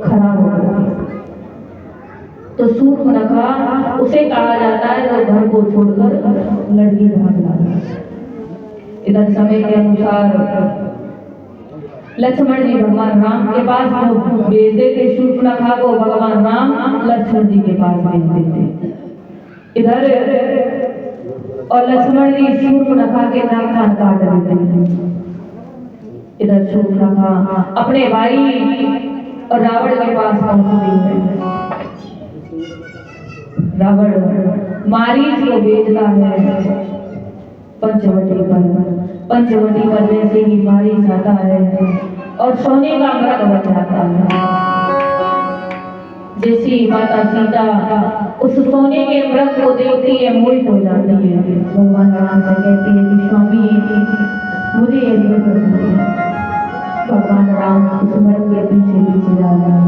खराब हो गई। तो सूर्पनखा उसे कहा जाता है जो घर को छोड़कर लड़की भाग लाया। इधर समय के अनुसार लक्ष्मण जी भगवान राम के पास भेज देते सूर्पनखा को, भगवान राम लक्ष्मण जी के पास भेज देते इधर, और लक्ष्मण जी सूर्पनखा के नाक कान काट देते हैं। इधर सूर्पनखा अपने भाई और रावण के पास पहुंच गई है। रावण मारीच को भेजता है पंचवटी पर। पंचवटी पर जैसे ही मारीच आता है और सोने का मृग बन जाता है। जैसी माता सीता उस सोने के मृग को देखती है मोहित हो जाती है। भगवान राम से कहती है कि स्वामी मुझे ये मृग पसंद है। भगवान राम उस मृग के पीछे पीछे जा रहे हैं।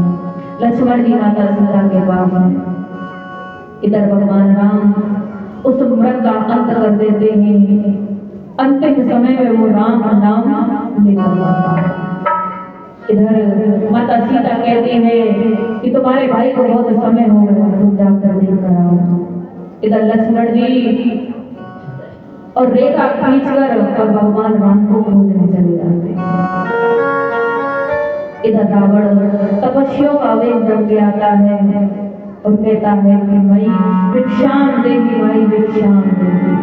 लक्ष्मण जी माता सीता के पास हैं। इधर भगवान राम उस मृग का अंत कर देते हैं। अंतिम समय में वो राम नाम लेकर आता है। इधर माता सीता कहती है कि तुम्हारे भाई को बहुत समय हो गया, तुम जाकर देख कर आओ। इधर लक्ष्मण जी और रेखा खींचकर और भगवान राम को खोजने चले जाते हैं। इधर रावण तपस्वियों का वेश जम के आता है और कहता है कि मई भिक्षाम देगी, माई भिक्षाम देगी।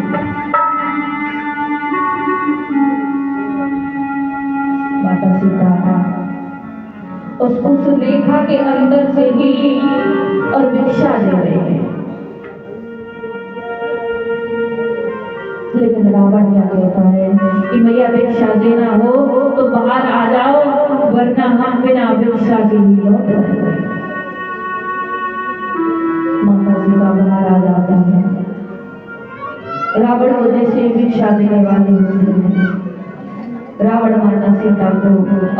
माता सीता उस रेखा के अंदर से ही और भिक्षा दे रहे हैं। लेकिन रावण क्या कहता है कि मैया भिक्षा देना हो तो बाहर आ जाओ, वरना हम बिना भिक्षा के ही लौट जाएंगे। माता सीता बाहर आ जाता है। रावण को जैसे भिक्षा देने वाले होते हैं, रावण माता सीता को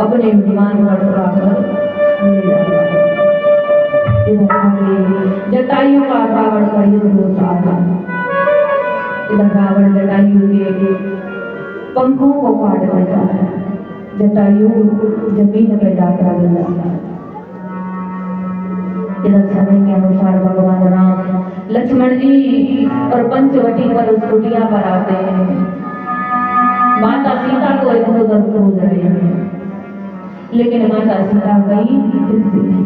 अपने विमान पर उठाकर ले जाता है। जटायु का रावण का युद्ध होता है। इधर रावण जटायु के पंखों को काट देता है। जटायु जमीन पर जाकर गिर जाता है। इधर समय के अनुसार भगवान राम लक्ष्मण जी और पंचवटी पर उस कुटिया पर आते हैं। माता सीता को इधर उधर खोज रहे हैं, लेकिन माता सीता कहीं दिखती नहीं।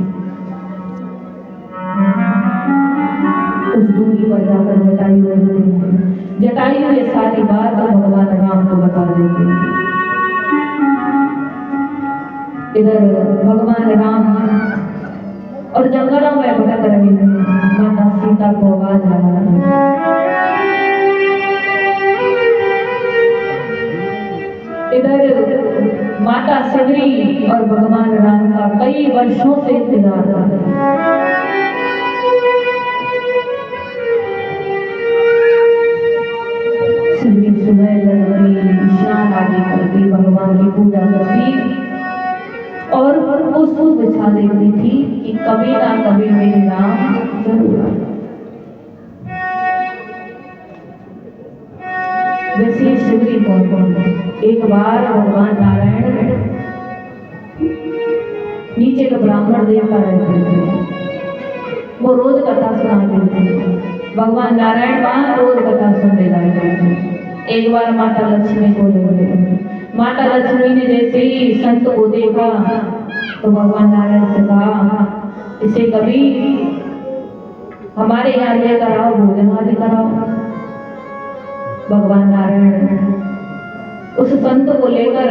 उस दूरी पर जाकर जटायु रहते हैं। जटायु ये सारी बात भगवान राम को बता देते हैं। इधर भगवान राम और जंगलों में भटक रहे हैं। माता सीता को आवाज लगा रहे हैं। इधर माता सगरी और भगवान राम का कई वर्षों से इंतजार था। सगरी सुबह जगती, स्नान आदि करती, भगवान की पूजा करती और पुष्प बिछा देती थी कि कभी ना कभी मेरे राम जरूर आए। वैसे शिवरी कौन एक बार भगवान नारायण नीचे का ब्राह्मण देवता रहते थे, वो रोज कथा सुनाते थे। भगवान नारायण वहां रोज कथा सुनने जाते थे। एक बार माता लक्ष्मी को ले गए। माता लक्ष्मी ने जैसे ही संत को देखा तो भगवान नारायण से कहा, इसे कभी हमारे यहाँ लेकर आओ, भोजन आदि कराओ। भगवान नारायण उस संत को लेकर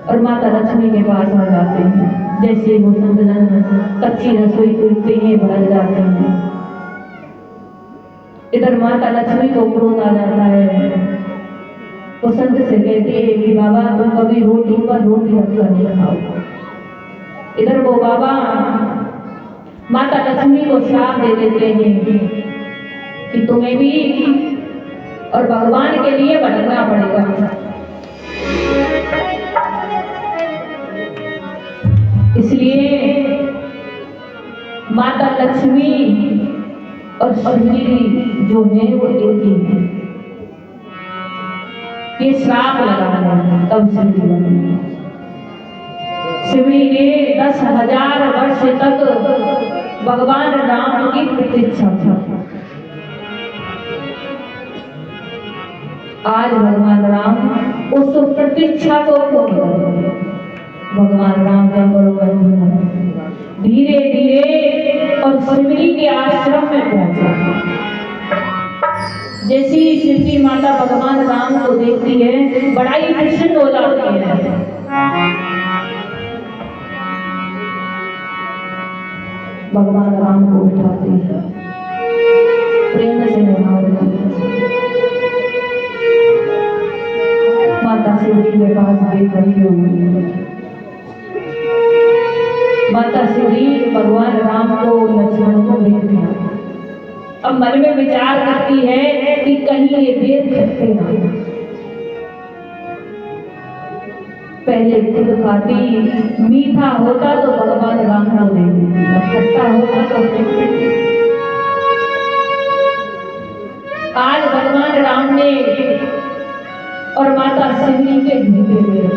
और माता लक्ष्मी के पास आ जाते हैं। जैसे वो संतजन कच्ची रसोई टूटते हैं, भर जाते हैं। इधर माता लक्ष्मी को क्रोध आ जाता है। वो संत से कहती है कि बाबा तुम कभी रोटी पर रोटी रखकर नहीं खाओ। इधर वो बाबा माता लक्ष्मी को श्राप दे देते हैं कि तुम्हें भी और भगवान के लिए भटकना पड़ेगा। इसलिए माता लक्ष्मी और शिवजी जो है वो एक ही है। ये श्राप लगा है तब शिवजी बने। शिवजी ने 10,000 वर्ष तक भगवान राम की प्रतीक्षा की। आज भगवान राम उस प्रतीक्षा को पूर्ण करेंगे। भगवान राम का बड़ो धीरे धीरे और शिवजी के आश्रम में पहुंचा। जैसी शिवजी माता भगवान राम को देखती है, बड़ा ही प्रसन्न हो जाती है। भगवान राम को उठाती है, प्रेम से निभाती है। माता शिवजी के पास देख रही होगी। माता शिवजी भगवान राम को लक्ष्मण को देख दिया। अब मन में विचार करती है कि कहीं ये देख सकते ना। पहले खुद खाती, मीठा होता तो भगवान राम को दे देती, खट्टा होता तो आज भगवान राम ने और माता शिवजी के झूठे बेर।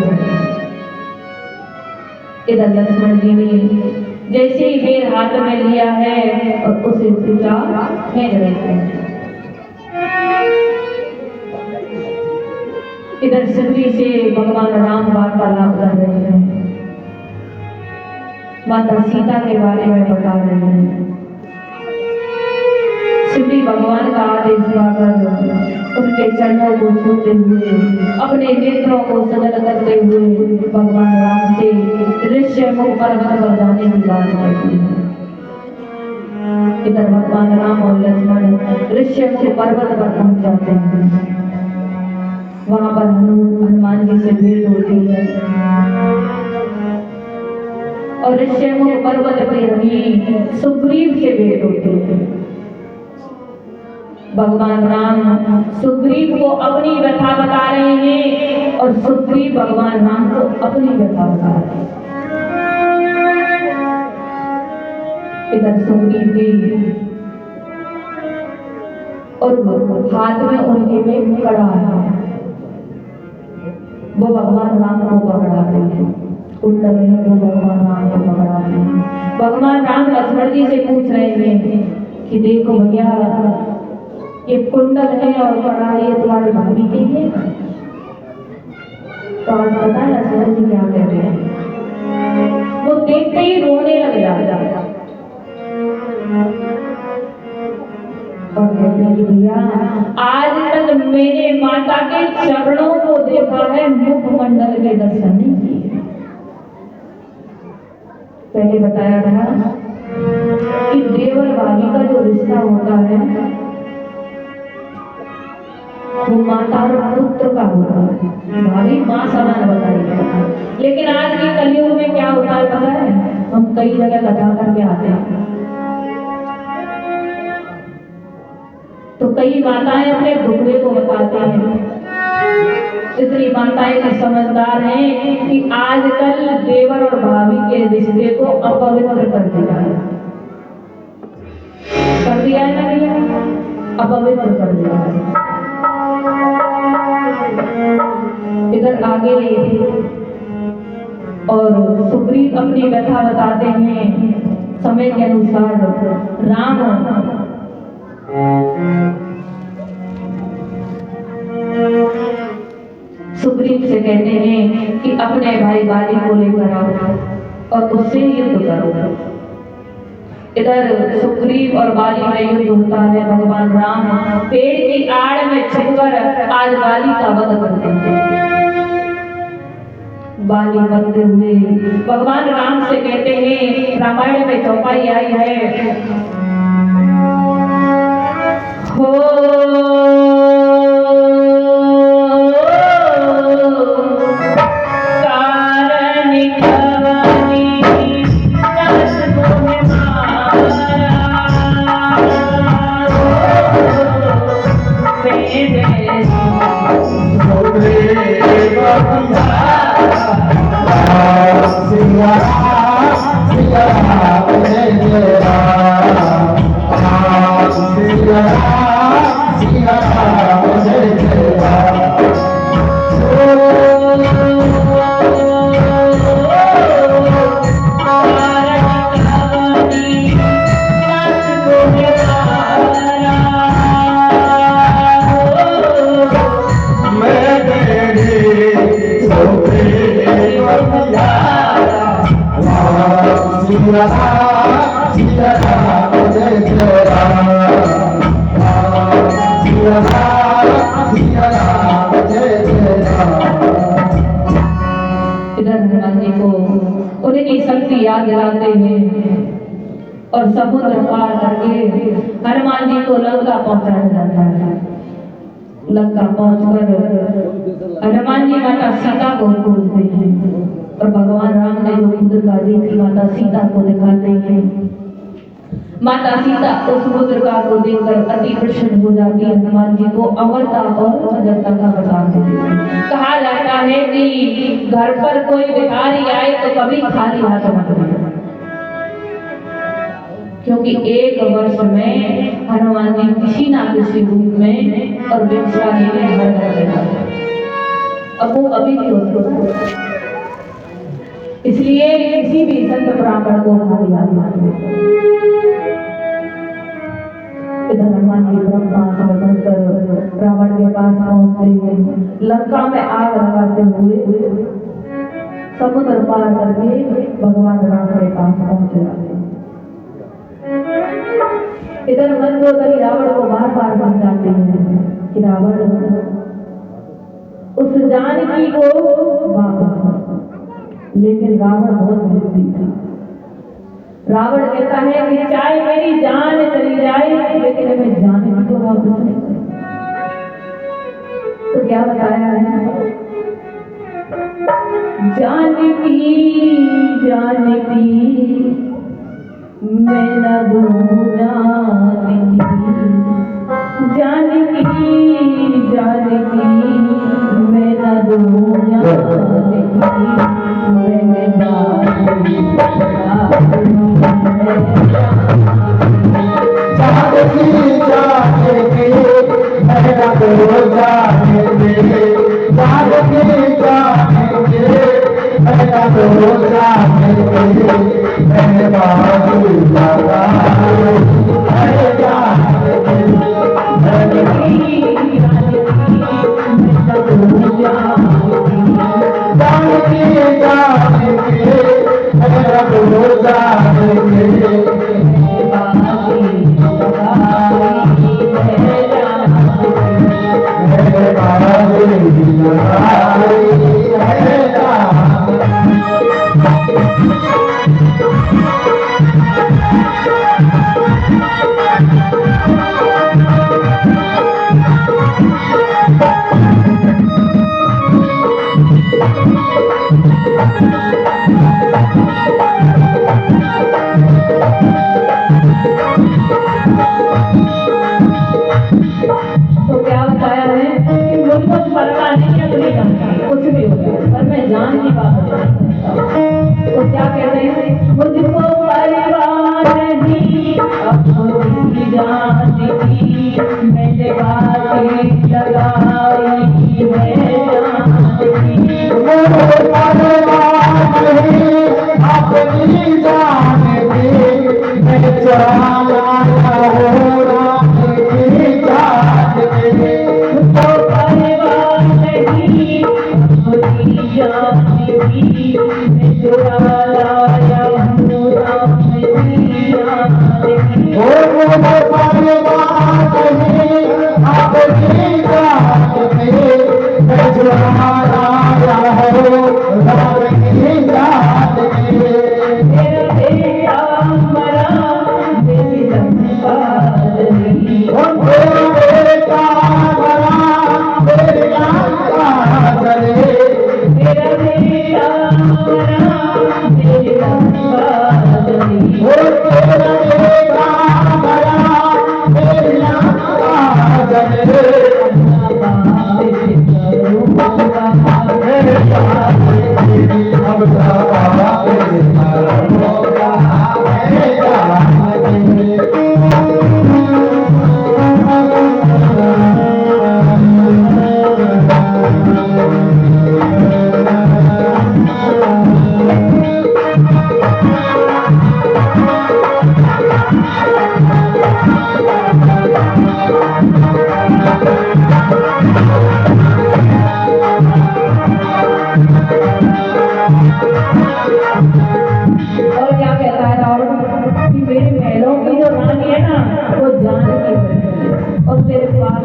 इधर लक्ष्मण जी ने जैसे ही बेर हाथ में लिया है और उसे पूछा फेंक देते हैं। इधर शिवजी से भगवान राम वार्तालाप कर रहे हैं, माता सीता के बारे में बता रहे हैं। शिवजी भगवान का आदेश पाकर उनके चरणों को छूते हुए, अपने नेत्रों को सजल करते हुए भगवान राम से ऋष्यमुख पर्वत पर जाने की बात करती है। इधर भगवान राम और लक्ष्मण ऋष्यमुख पर्वत पर पहुंच जाते हैं। वहां पर हनुमान जी से भेंट होती है और ऋष्यमुख पर्वत पर ही सुग्रीव से भेंट होती है। भगवान राम सुग्रीव को अपनी व्यथा बता रहे हैं और सुग्रीव भगवान राम को अपनी व्यथा बता रहे हैं। इधर सुग्रीव जी और हाथ में उनके में कड़ा है, वो भगवान राम को पकड़ाते हैं। कुंडल है वो भगवान राम को पकड़ाते हैं। भगवान राम लक्ष्मण जी से पूछ रहे हैं कि देखो भैया, ये कुंडल है और कड़ा है, तुम्हारे भाभी के लिए। तो आज पता है लक्ष्मण जी क्या कह रहे हैं? वो देखते ही रोने लग जाता और कहते हैं कि भैया, आज तक मेरे माता के चरणों को देखा है, मुखमंडल के दर्शन नहीं किए। पहले बताया था कि देवर भाभी का जो रिश्ता होता है वो माता और पुत्र का होता है। भाभी माँ समान बताई है। लेकिन आज के कलयुग में क्या होता है पता है? हम कई जगह लगा करके आते हैं तो कई माताएं अपने दुखड़े को बताते हैं। इतनी माताएं तो समझदार हैं कि आजकल देवर और भाभी के रिश्ते को अपवित्र कर दिया है ना भैया, अपवित्र कर दिया है। इधर आगे और सुग्रीव अपनी व्यथा बताते हैं। समय के अनुसार राम सुग्रीव से कहते हैं कि अपने भाई बाली को लेकर आओ और उससे युद्ध करो। इधर सुग्रीव और बाली में युद्ध होता है। भगवान राम पेड़ की आड़ में छुपकर आज बाली का वध करते हैं। बाली बनते हुए भगवान राम से कहते हैं, रामायण में चौपाई आई है, हो Sri Ram, इधर हनुमान जी को उनकी शक्ति याद दिलाते हैं और समुद्र पार करके हनुमान जी को लंका पहुंचाया जाता है। लंका पहुंचकर हनुमान जी माता सीता को खोजते हैं और भगवान राम ने जो खुद का देखी माता सीता को दिखाते हैं। माता सीता उस मुद्रिका को देखकर अति प्रसन्न हो जाती है। हनुमान जी को अमरता और सजगता का प्रदान देती है। कहा जाता है कि घर पर कोई भिखारी आए तो कभी खाली हाथ मत आए, क्योंकि एक वर्ष में हनुमान जी किसी ना किसी रूप में और भिक्षारी में घर कर देता है। अब वो अभी भी होता है, इसलिए किसी भी संत ब्राह्मण को खाली हाथ मत आए। इधर हनुमान जी ब्रह्मास्त्र बनकर रावण के पास पहुंचते हैं। लंका में आग लगाते हुए समुद्र पार करके भगवान राम के पास पहुंच जाते हैं। इधर मंदोदरी रावण को बार बार समझाते हैं कि रावण उस जानकी को वापस, लेकिन रावण बहुत जिद्दी था। रावण कहता है कि चाहे मेरी जान चली जाए लेकिन मैं जानकी को वापस नहीं करूंगा। तो क्या बताया है? जानकी जानकी मैं न दूँ जानकी, जानकी जानकी मैं न दूँ जानकी, मैंने जानकी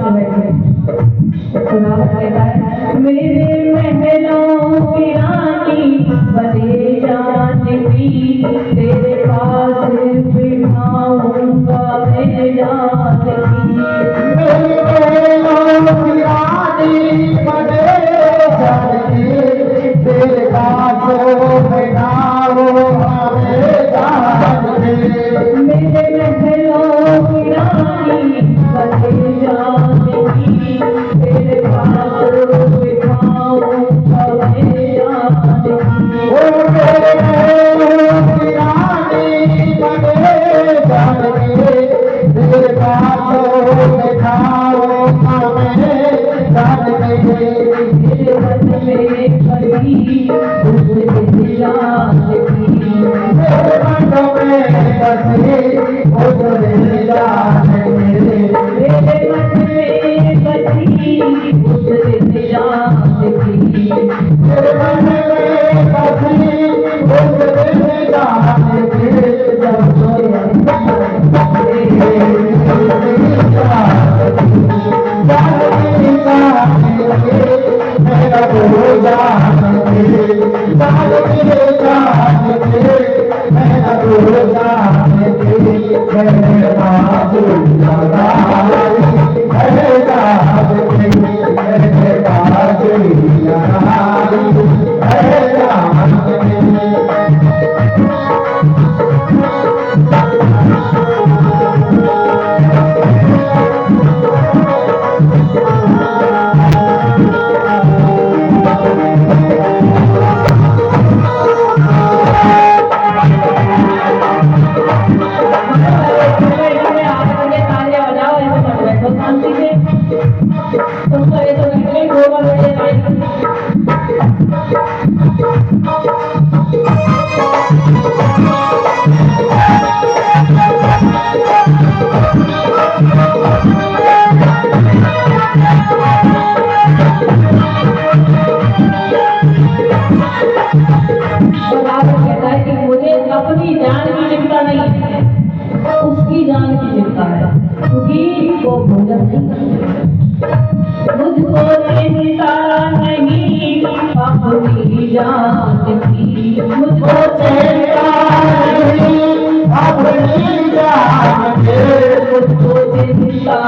से बैठे। तो रावण कहता है मेरे महलों की रानी बने जानकी, तेरे पास बिठाऊंगा मैं जानकी। मेरे महलों की रानी बने जानकी, तेरे पास बिठाऊंगा मैं जानकी। मेरे महलों की रानी बने जानकी, तेरे पास बिठाऊंगा मैं जानकी। ओ मेरे महलों की रानी बने जानकी, तेरे पास बिठाऊंगा मैं जानकी। मेरे मन में बसी उस जानकी, मेरे मन में बसी उस जानकी। मेरे मन में बसी उस जानकी। मेरे मन में बसी उस जानकी। जब सोया मेरा गुरु जानकी, मेरा गुरु जानकी। मेरे पास मेरे जानकी, मेरे पास अपनी जान की चिंता नहीं है, उसकी जान की चिंता है, क्योंकि वो भोजन नहीं करते। मुझको चिंता नहीं अपनी जान की, मुझको चिंता नहीं अपनी जान की। मुझको चिंता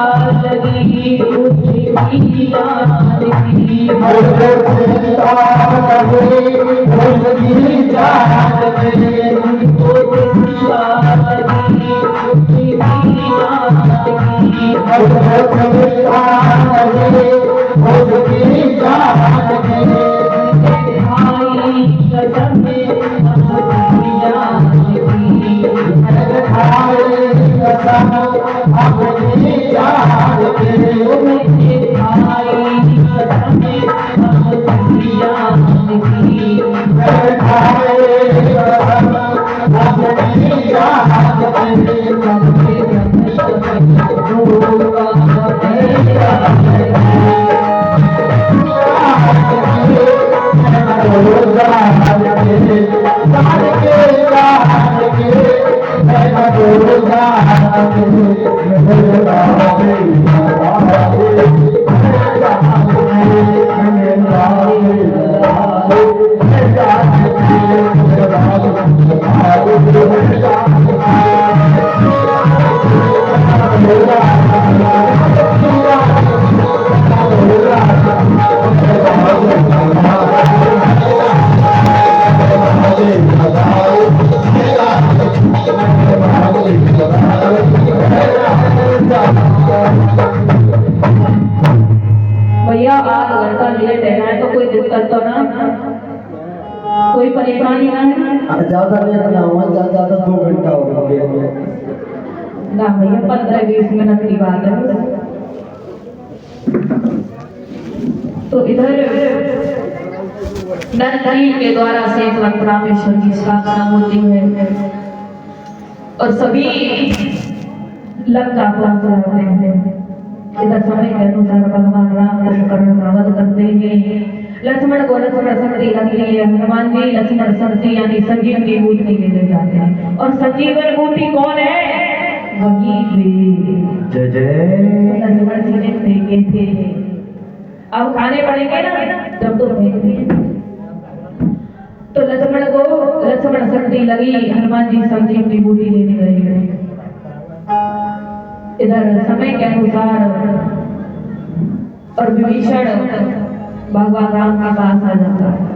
लगी उसकी जान की। मुझको चिंता लगी उसकी जान की। मुझको चिंता लगी उसकी जान की। मुझको चिंता लगी उसकी जान की। मेरे भाई कसम अपनी जान की। मेरे भाई कसम अपनी जान की। मेरे भाई कसम अपनी जान की। मेरे भाई कसम अपनी जान की। भैया आध घंटा लेट है तो कोई दिक्कत तो ना, कोई परेशानी ना? ज्यादा लेट ना हुआ, ज्यादा 2 घंटा हो गया। ना भैया 15-20 मिनट की बात है। तो इधर नंदी के द्वारा से रामेश्वर की स्थापना होती है और सभी लंका पहुंच जाते हैं। इधर समय के अनुसार भगवान राम कुंभकर्ण का वध कर देंगे। लक्ष्मण को लक्ष्मण शक्ति लगती है, हनुमान जी लक्ष्मण शक्ति यानी संजीवनी बूटी ले जाते हैं। और संजीवन बूटी कौन है? वही वे जय जय लक्ष्मण जी ने देखे अब खाने पड़ेंगे ना, जब तो फेंक दिए। तो लक्ष्मण शक्ति लगी, हनुमान जी सब्जी अपनी बूटी लेने गए। इधर समय के अनुसार और विभीषण भगवान राम के पास आ जाता है।